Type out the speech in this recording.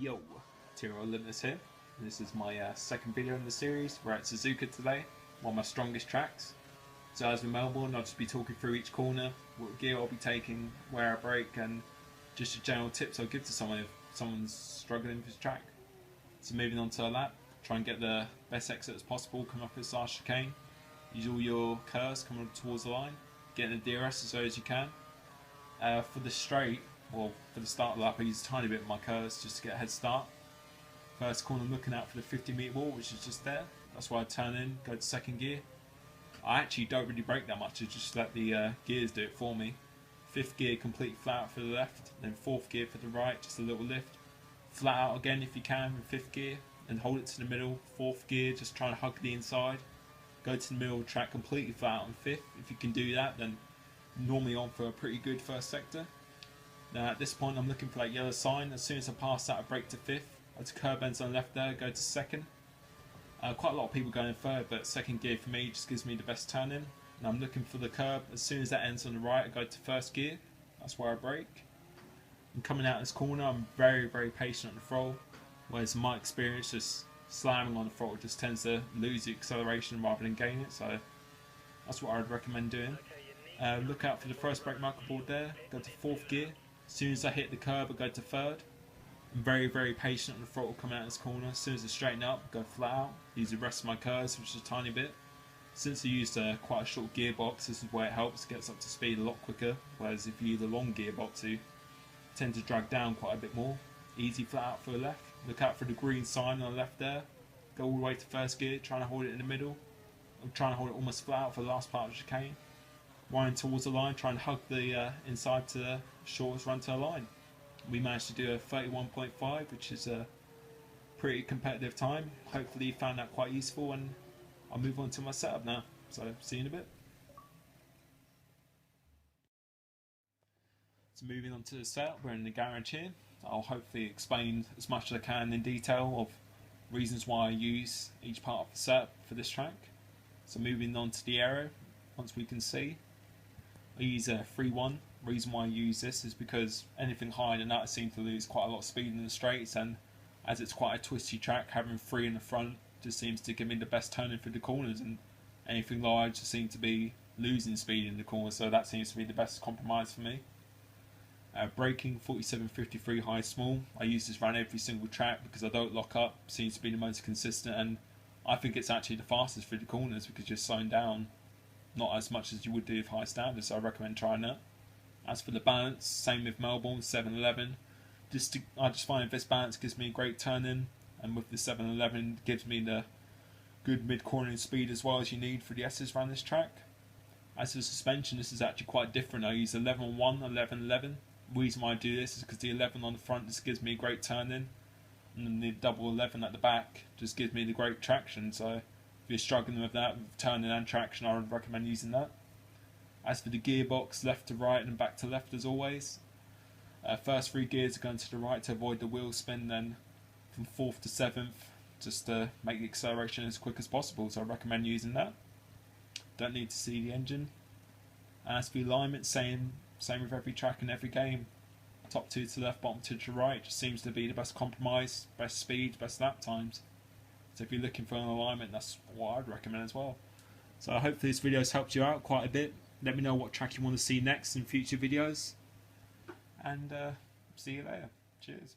Yo, TRL Limitless here. This is my second video in the series. We're at Suzuka today, one of my strongest tracks. So as with Melbourne, I'll just be talking through each corner, what gear I'll be taking, where I brake, and just the general tips I'll give to someone if someone's struggling with this track. So moving on to a lap, try and get the best exit as possible, come up this last chicane. Use all your curves coming up towards the line, getting the DRS as low as you can. For the straight, well, for the start of the lap, I use a tiny bit of my curves just to get a head start. First corner, I'm looking out for the 50-metre wall, which is just there. That's why I turn in, go to second gear. I actually don't really brake that much, I just let the gears do it for me. Fifth gear, complete flat out for the left, then fourth gear for the right, just a little lift. Flat out again if you can in fifth gear, and hold it to the middle. Fourth gear, just trying to hug the inside. Go to the middle of the track, completely flat out in fifth. If you can do that, then normally on for a pretty good first sector. Now at this point I'm looking for that yellow sign. As soon as I pass that, I brake to fifth. I to curb bends on the left there, go to second. Quite a lot of people going in third, but second gear for me just gives me the best turn in. And I'm looking for the curb. As soon as that ends on the right, I go to first gear. That's where I brake. And coming out this corner, I'm very, very patient on the throttle. Whereas in my experience, just slamming on the throttle just tends to lose the acceleration rather than gain it. So that's what I would recommend doing. Look out for the first brake marker board there. Go to fourth gear. As soon as I hit the curb, I go to third. I'm very, very patient on the throttle coming out of this corner. As soon as I straighten up, go flat out. Use the rest of my curves, which is a tiny bit. Since I used quite a short gearbox, this is where it helps. It gets up to speed a lot quicker. Whereas if you use a long gearbox, you tend to drag down quite a bit more. Easy flat out for the left. Look out for the green sign on the left there. Go all the way to first gear, trying to hold it in the middle. I'm trying to hold it almost flat out for the last part of the chicane. Running towards the line, trying to hug the inside to the shortest run to the line. We managed to do a 31.5, which is a pretty competitive time. Hopefully you found that quite useful, and I'll move on to my setup now. So see you in a bit. So moving on to the setup, we're in the garage here. I'll hopefully explain as much as I can in detail of reasons why I use each part of the setup for this track. So moving on to the aero, once we can see, I use a 3-1. Reason why I use this is because anything higher than that I seem to lose quite a lot of speed in the straights, and as it's quite a twisty track, having 3 in the front just seems to give me the best turning through the corners, and anything lower just seems to be losing speed in the corners, so that seems to be the best compromise for me. Braking 47-53 high small. I use this around every single track because I don't lock up, seems to be the most consistent, and I think it's actually the fastest through the corners because you're slowing down not as much as you would do with high standards, so I recommend trying that. As for the balance, same with Melbourne 711. I just find this balance gives me a great turn in, and with the 711 gives me the good mid-cornering speed as well as you need for the S's around this track. As for the suspension, this is actually quite different. I use 11 on 1, 11 11. The reason why I do this is because the 11 on the front just gives me a great turn in, and then the double 11 at the back just gives me the great traction. So if you're struggling with that, with turning and traction, I would recommend using that. As for the gearbox, left to right and back to left as always. First 3 gears are going to the right to avoid the wheel spin, then from 4th to 7th just to make the acceleration as quick as possible, so I recommend using that. Don't need to see the engine. As for the alignment, same with every track and every game. Top 2 to the left, bottom 2 to the right just seems to be the best compromise, best speed, best lap times. So if you're looking for an alignment, that's what I'd recommend as well. So hopefully this video has helped you out quite a bit. Let me know what track you want to see next in future videos, and see you later. Cheers.